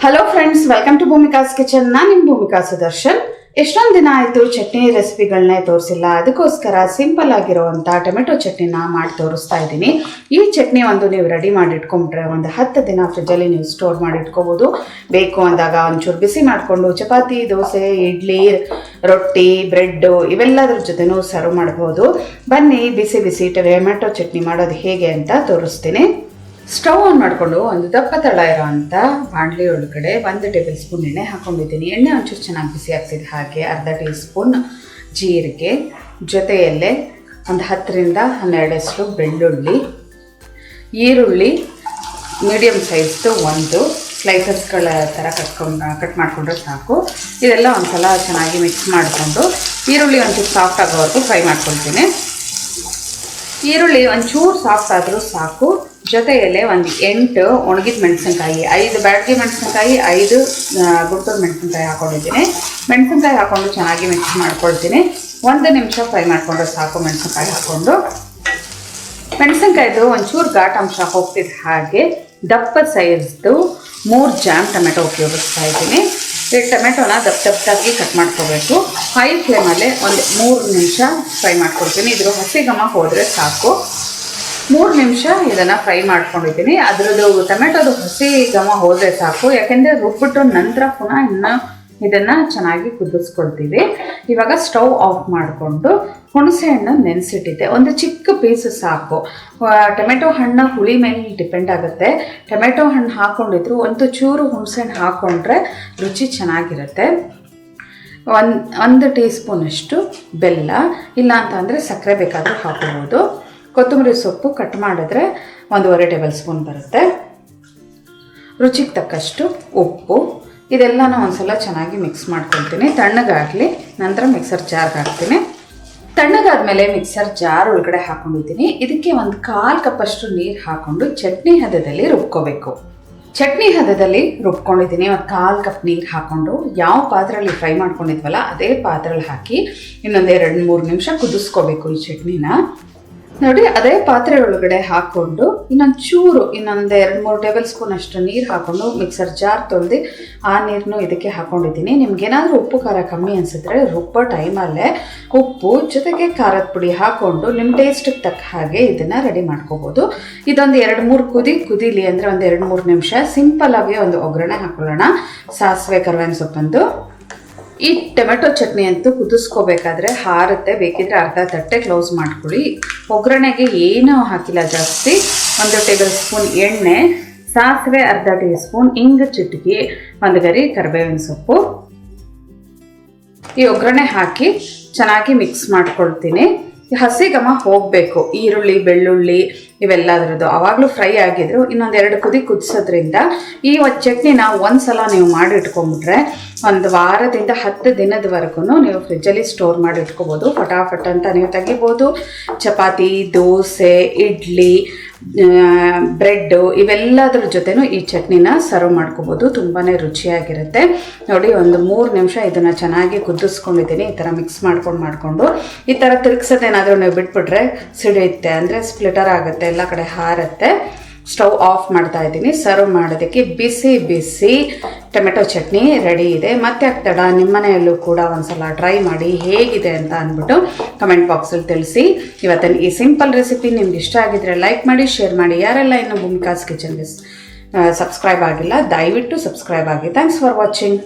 Hello friends, welcome to Bhoomika's kitchen. ನಾನು ನಿಮ್ಮ ಭೂಮಿಕಾ ಸುದರ್ಶನ್. ಎಷ್ಟೊಂದು ದಿನ ಆಯಿತು ಚಟ್ನಿ ರೆಸಿಪಿಗಳನ್ನೇ ತೋರಿಸಿಲ್ಲ. ಅದಕ್ಕೋಸ್ಕರ ಸಿಂಪಲ್ ಆಗಿರುವಂಥ ಟೊಮೆಟೊ ಚಟ್ನಿನ ಮಾಡಿ ತೋರಿಸ್ತಾ ಇದ್ದೀನಿ. ಈ ಚಟ್ನಿ ನೀವು ರೆಡಿ ಮಾಡಿ ಇಟ್ಕೊಂಡ್ರೆ ಒಂದು 10 ದಿನ ಫ್ರಿಜ್ಜಲ್ಲಿ ನೀವು ಸ್ಟೋರ್ ಮಾಡಿ ಇಟ್ಕೋಬೋದು. ಬೇಕು ಅಂದಾಗ ಒಂಚೂರು ಬಿಸಿ ಮಾಡಿಕೊಂಡು ಚಪಾತಿ, ದೋಸೆ, ಇಡ್ಲಿ, ರೊಟ್ಟಿ, ಬ್ರೆಡ್ಡು ಇವೆಲ್ಲದ್ರ ಜೊತೆನೂ ಸರ್ವ್ ಮಾಡ್ಬೋದು. ಬನ್ನಿ ಬಿಸಿ ಬಿಸಿ ಟೊಮೆಟೊ ಚಟ್ನಿ ಮಾಡೋದು ಹೇಗೆ ಅಂತ ತೋರಿಸ್ತೀನಿ. ಸ್ಟವ್ ಆನ್ ಮಾಡಿಕೊಂಡು ಒಂದು ದಪ್ಪ ತಳ ಇರೋ ಅಂಥ ಬಾಣಲಿ ಒಳಗಡೆ 1 ಟೇಬಲ್ ಸ್ಪೂನ್ ಎಣ್ಣೆ ಹಾಕೊಂಡಿದ್ದೀನಿ. ಎಣ್ಣೆ ಒಂಚೂರು ಚೆನ್ನಾಗಿ ಬಿಸಿ ಆಗ್ತಿದೆ. ಹಾಗೆ ಅರ್ಧ ಟೀ ಸ್ಪೂನ್ ಜೀರಿಗೆ, ಜೊತೆಯಲ್ಲೇ ಒಂದು 10 ರಿಂದ 12 ಬೆಳ್ಳುಳ್ಳಿ, ಈರುಳ್ಳಿ ಮೀಡಿಯಮ್ ಸೈಜ್ದು ಒಂದು ಸ್ಲೈಸಸ್ಗಳ ಥರ ಕಟ್ ಮಾಡಿಕೊಂಡ್ರೆ ಸಾಕು. ಇದೆಲ್ಲ ಒಂದು ಸಲ ಚೆನ್ನಾಗಿ ಮಿಕ್ಸ್ ಮಾಡಿಕೊಂಡು ಈರುಳ್ಳಿ ಒಂಚೂರು ಸಾಫ್ಟ್ ಆಗೋವರೆಗೂ ಫ್ರೈ ಮಾಡ್ಕೊಳ್ತೀನಿ. ಈರುಳ್ಳಿ ಒಂಚೂರು ಸಾಫ್ಟ್ ಆದರೂ ಸಾಕು. ಜೊತೆಯಲ್ಲೇ ಒಂದು 8 ಒಣಗಿದ ಮೆಣಸಿನ್ಕಾಯಿ, 5 ಬ್ಯಾಡಗಿ ಮೆಣಸಿನ್ಕಾಯಿ, 5 ಗುಂಟೂರು ಮೆಣಸಿನ್ಕಾಯಿ ಹಾಕೊಂಡಿದ್ದೀನಿ. ಮೆಣಸಿನ್ಕಾಯಿ ಹಾಕ್ಕೊಂಡು ಚೆನ್ನಾಗಿ ಮಿಕ್ಸ್ ಮಾಡ್ಕೊಳ್ತೀನಿ. 1 ನಿಮಿಷ ಫ್ರೈ ಮಾಡಿಕೊಂಡ್ರೆ ಸಾಕು. ಮೆಣಸಿನ್ಕಾಯಿ ಹಾಕ್ಕೊಂಡು ಮೆಣಸಿನ್ಕಾಯ್ದು ಒಂಚೂರು ಘಾಟ್ ಅಂಶ ಹೋಗ್ತಿದ್ದ ಹಾಗೆ ದಪ್ಪ ಸೈಜ್ದು 3 ಜಾಮ್ ಟೊಮೆಟೊ ಉಪಯೋಗಿಸ್ತಾ ಇದ್ದೀನಿ. ಈ ಟೊಮೆಟೊನ ದಪ್ಪದಾಗಿ ಕಟ್ ಮಾಡ್ಕೋಬೇಕು. ಹೈ ಫ್ಲೇಮಲ್ಲೇ ಒಂದು 3 ನಿಮಿಷ ಫ್ರೈ ಮಾಡ್ಕೊಳ್ತೀನಿ. ಇದ್ರ ಹಸಿ ಘಮ ಹೋದರೆ ಸಾಕು. 3 ನಿಮಿಷ ಇದನ್ನು ಫ್ರೈ ಮಾಡ್ಕೊಂಡಿದ್ದೀನಿ. ಅದರದ್ದು ಟೊಮೆಟೊದು ಹಸಿ ಘಮ ಹೋದರೆ ಸಾಕು. ಯಾಕೆಂದರೆ ರುಬ್ಬಿಟ್ಟು ನಂತರ ಪುನಃ ಇನ್ನು ಇದನ್ನು ಚೆನ್ನಾಗಿ ಕುದಿಸ್ಕೊಳ್ತೀವಿ. ಇವಾಗ ಸ್ಟವ್ ಆಫ್ ಮಾಡಿಕೊಂಡು ಹುಣಸೆ ಹಣ್ಣು ನೆನೆಸಿಟ್ಟಿದ್ದೆ. ಒಂದು ಚಿಕ್ಕ ಪೀಸು ಸಾಕು. ಟೊಮೆಟೊ ಹಣ್ಣು ಹುಳಿ ಮೇಲೆ ಡಿಪೆಂಡ್ ಆಗುತ್ತೆ. ಟೊಮೆಟೊ ಹಣ್ಣು ಹಾಕ್ಕೊಂಡಿದ್ರು ಒಂದು ಚೂರು ಹುಣಸೆ ಹಣ್ಣು ಹಾಕ್ಕೊಂಡ್ರೆ ರುಚಿ ಚೆನ್ನಾಗಿರುತ್ತೆ. 1 ಟೀ ಸ್ಪೂನಷ್ಟು ಬೆಲ್ಲ, ಇಲ್ಲ ಅಂತಂದರೆ ಸಕ್ಕರೆ ಬೇಕಾದರೂ ಹಾಕೋಬೋದು. ಕೊತ್ತಂಬರಿ ಸೊಪ್ಪು ಕಟ್ ಮಾಡಿದ್ರೆ 1.5 ಟೇಬಲ್ ಸ್ಪೂನ್ ಬರುತ್ತೆ. ರುಚಿಗೆ ತಕ್ಕಷ್ಟು ಉಪ್ಪು. ಇದೆಲ್ಲನೂ ಒಂದ್ಸಲ ಚೆನ್ನಾಗಿ ಮಿಕ್ಸ್ ಮಾಡ್ಕೊಳ್ತೀನಿ. ತಣ್ಣಗಾಗಲಿ, ನಂತರ ಮಿಕ್ಸರ್ ಜಾರ್ಗೆ ಹಾಕ್ತೀನಿ. ತಣ್ಣಗಾದ್ಮೇಲೆ ಮಿಕ್ಸರ್ ಜಾರ್ ಒಳಗಡೆ ಹಾಕ್ಕೊಂಡಿದ್ದೀನಿ. ಇದಕ್ಕೆ 1/4 ಕಪ್ಪಷ್ಟು ನೀರು ಹಾಕ್ಕೊಂಡು ಚಟ್ನಿ ಹದದಲ್ಲಿ ರುಬ್ಕೋಬೇಕು. ಚಟ್ನಿ ಹದದಲ್ಲಿ ರುಬ್ಕೊಂಡಿದ್ದೀನಿ. 1/4 ಕಪ್ ನೀರು ಹಾಕ್ಕೊಂಡು ಯಾವ ಪಾತ್ರೆಯಲ್ಲಿ ಫ್ರೈ ಮಾಡ್ಕೊಂಡಿದ್ವಲ್ಲ ಅದೇ ಪಾತ್ರೆಯಲ್ಲಿ ಹಾಕಿ ಇನ್ನೊಂದು 2-3 ನಿಮಿಷ ಕುದಿಸ್ಕೋಬೇಕು ಈ ಚಟ್ನಿನ. ನೋಡಿ, ಅದೇ ಪಾತ್ರೆ ಒಳಗಡೆ ಹಾಕ್ಕೊಂಡು ಇನ್ನೊಂದು 2-3 ಟೇಬಲ್ ಸ್ಪೂನ್ ಅಷ್ಟು ನೀರು ಹಾಕ್ಕೊಂಡು ಮಿಕ್ಸರ್ ಜಾರ್ ತೊಳೆದು ಆ ನೀರನ್ನು ಇದಕ್ಕೆ ಹಾಕ್ಕೊಂಡಿದ್ದೀನಿ. ನಿಮ್ಗೇನಾದರೂ ಉಪ್ಪು ಖಾರ ಕಮ್ಮಿ ಅನಿಸಿದ್ರೆ ರುಬ್ಬೋ ಟೈಮಲ್ಲೇ ಉಪ್ಪು ಜೊತೆಗೆ ಖಾರದ ಪುಡಿ ಹಾಕ್ಕೊಂಡು ನಿಮ್ಮ ಟೇಸ್ಟಿಗೆ ತಕ್ಕ ಹಾಗೆ ಇದನ್ನು ರೆಡಿ ಮಾಡ್ಕೋಬೋದು. ಇದೊಂದು 2-3 ಕುದೀಲಿ ಅಂದರೆ ಒಂದು 2-3 ನಿಮಿಷ ಸಿಂಪಲ್ಲಾಗಿ ಒಂದು ಒಗ್ಗರಣೆ ಹಾಕ್ಕೊಳ್ಳೋಣ. ಸಾಸಿವೆ, ಕರಿಬೇವಿನ ಸೊಪ್ಪಂದು. ಈ ಟೊಮೆಟೊ ಚಟ್ನಿ ಅಂತೂ ಕುದಿಸ್ಕೋಬೇಕಾದ್ರೆ ಹಾರುತ್ತೆ. ಬೇಕಿದ್ರೆ ಅರ್ಧ ತಟ್ಟೆ ಕ್ಲೋಸ್ ಮಾಡ್ಕೊಳ್ಳಿ. ಒಗ್ಗರಣೆಗೆ ಏನೂ ಹಾಕಿಲ್ಲ ಜಾಸ್ತಿ. 1 ಟೇಬಲ್ ಸ್ಪೂನ್ ಎಣ್ಣೆ, ಸಾಸಿವೆ, ಅರ್ಧ ಟೀ ಸ್ಪೂನ್ ಇಂಗು, ಚಿಟಿಕೆ, 1 ಗರಿ ಕರಿಬೇವಿನ ಸೊಪ್ಪು. ಈ ಒಗ್ಗರಣೆ ಹಾಕಿ ಚೆನ್ನಾಗಿ ಮಿಕ್ಸ್ ಮಾಡ್ಕೊಳ್ತೀನಿ. ಹಸಿ ಘಮ ಹೋಗಬೇಕು. ಈರುಳ್ಳಿ, ಬೆಳ್ಳುಳ್ಳಿ ಇವೆಲ್ಲದ್ರದ್ದು ಆವಾಗಲೂ ಫ್ರೈ ಆಗಿದ್ರು. ಇನ್ನೊಂದು 2 ಕುದಿಸೋದ್ರಿಂದ ಈ ಚಟ್ನಿನ ಒಂದ್ಸಲ ನೀವು ಮಾಡಿ ಇಟ್ಕೊಂಡ್ಬಿಟ್ರೆ 1 ವಾರದಿಂದ 10 ದಿನದವರೆಗೂ ನೀವು ಫ್ರಿಜ್ಜಲ್ಲಿ ಸ್ಟೋರ್ ಮಾಡಿ ಇಟ್ಕೋಬೋದು. ಫಟಾಫಟ್ ಅಂತ ನೀವು ತೆಗಿಬೋದು. ಚಪಾತಿ, ದೋಸೆ, ಇಡ್ಲಿ, ಬ್ರೆಡ್ಡು ಇವೆಲ್ಲದ್ರ ಜೊತೆನೂ ಈ ಚಟ್ನಿನ ಸರ್ವ್ ಮಾಡ್ಕೋಬೋದು. ತುಂಬಾ ರುಚಿಯಾಗಿರುತ್ತೆ. ನೋಡಿ, ಒಂದು 3 ನಿಮಿಷ ಇದನ್ನು ಚೆನ್ನಾಗಿ ಕುದಿಸ್ಕೊಂಡಿದ್ದೀನಿ. ಈ ಥರ ಮಿಕ್ಸ್ ಮಾಡಿಕೊಂಡು ಈ ಥರ ತಿರುಗಿಸೋದೇನಾದರೂ ನೀವು ಬಿಟ್ಬಿಟ್ರೆ ಸಿಡಿಯುತ್ತೆ, ಅಂದರೆ ಸ್ಪ್ಲಿಟರ್ ಆಗುತ್ತೆ, ಎಲ್ಲ ಕಡೆ ಹಾರುತ್ತೆ. ಸ್ಟವ್ ಆಫ್ ಮಾಡ್ತಾ ಇದ್ದೀನಿ. ಸರ್ವ್ ಮಾಡೋದಕ್ಕೆ ಬಿಸಿ ಬಿಸಿ ಟೊಮೆಟೊ ಚಟ್ನಿ ರೆಡಿ ಇದೆ. ಮತ್ತೆ ಆಗ್ತಡ ನಿಮ್ಮನೆಯಲ್ಲೂ ಕೂಡ ಒಂದ್ಸಲ ಟ್ರೈ ಮಾಡಿ ಹೇಗಿದೆ ಅಂತ ಅಂದ್ಬಿಟ್ಟು ಕಮೆಂಟ್ ಬಾಕ್ಸಲ್ಲಿ ತಿಳಿಸಿ. ಇವತ್ತಿನ ಈ ಸಿಂಪಲ್ ರೆಸಿಪಿ ನಿಮ್ಗೆ ಇಷ್ಟ ಆಗಿದ್ರೆ ಲೈಕ್ ಮಾಡಿ, ಶೇರ್ ಮಾಡಿ. ಯಾರೆಲ್ಲ ಇನ್ನೂ ಭೂಮಿಕಾಸ್ ಕಿಚನ್ಗೆ ಸಬ್ಸ್ಕ್ರೈಬ್ ಆಗಿಲ್ಲ ದಯವಿಟ್ಟು ಸಬ್ಸ್ಕ್ರೈಬ್ ಆಗಿ. Thanks for watching.